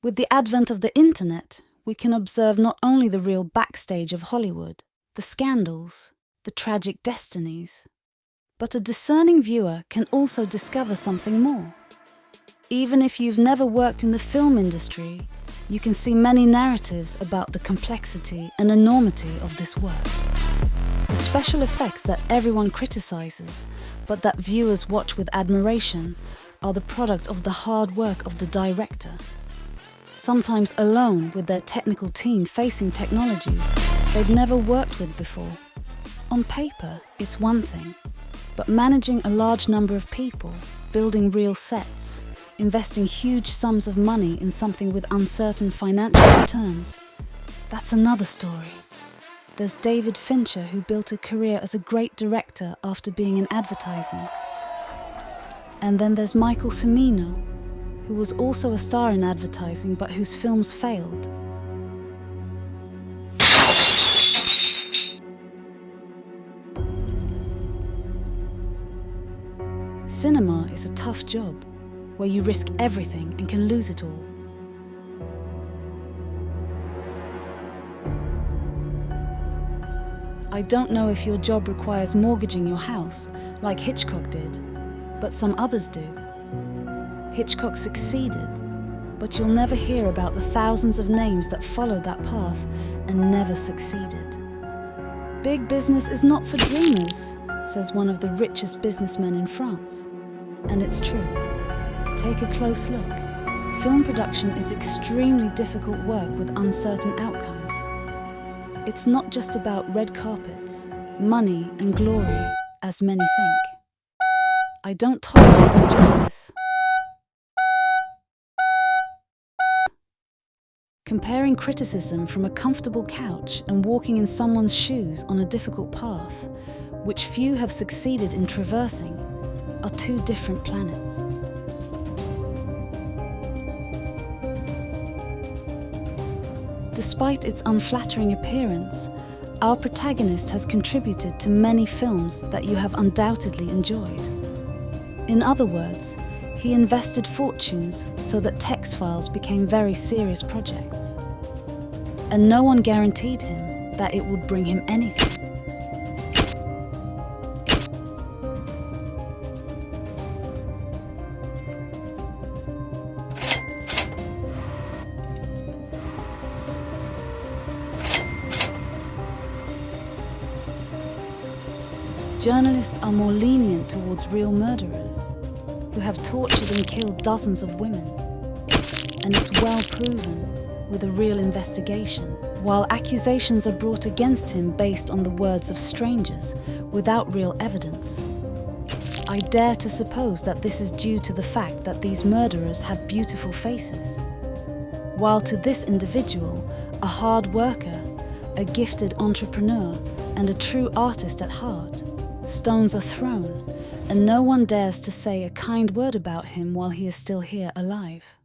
With the advent of the internet, we can observe not only the real backstage of Hollywood, the scandals, the tragic destinies, but a discerning viewer can also discover something more. Even if you've never worked in the film industry, you can see many narratives about the complexity and enormity of this work. The special effects that everyone criticizes, but that viewers watch with admiration, are the product of the hard work of the director. Sometimes alone with their technical team facing technologies they've never worked with before. On paper, it's one thing, but managing a large number of people, building real sets, investing huge sums of money in something with uncertain financial returns, that's another story. There's David Fincher, who built a career as a great director after being in advertising. And then there's Michael Cimino, who was also a star in advertising but whose films failed. Cinema is a tough job, where you risk everything and can lose it all. I don't know if your job requires mortgaging your house, like Hitchcock did, but some others do. Hitchcock succeeded, but you'll never hear about the thousands of names that followed that path and never succeeded. Big business is not for dreamers, says one of the richest businessmen in France. And it's true. Take a close look. Film production is extremely difficult work with uncertain outcomes. It's not just about red carpets, money and glory, as many think. I don't tolerate injustice. Comparing criticism from a comfortable couch and walking in someone's shoes on a difficult path, which few have succeeded in traversing, are two different planets. Despite its unflattering appearance, our protagonist has contributed to many films that you have undoubtedly enjoyed. In other words, he invested fortunes so that text files became very serious projects. And no one guaranteed him that it would bring him anything. Journalists are more lenient towards real murderers, who have tortured and killed dozens of women. And it's well proven, with a real investigation, while accusations are brought against him based on the words of strangers, without real evidence. I dare to suppose that this is due to the fact that these murderers have beautiful faces, while to this individual, a hard worker, a gifted entrepreneur, and a true artist at heart, stones are thrown, and no one dares to say a kind word about him while he is still here alive.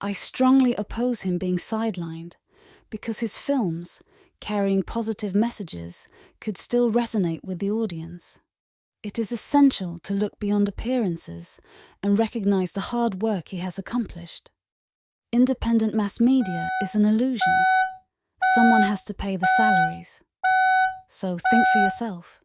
I strongly oppose him being sidelined, because his films, carrying positive messages, could still resonate with the audience. It is essential to look beyond appearances and recognize the hard work he has accomplished. Independent mass media is an illusion. Someone has to pay the salaries. So think for yourself.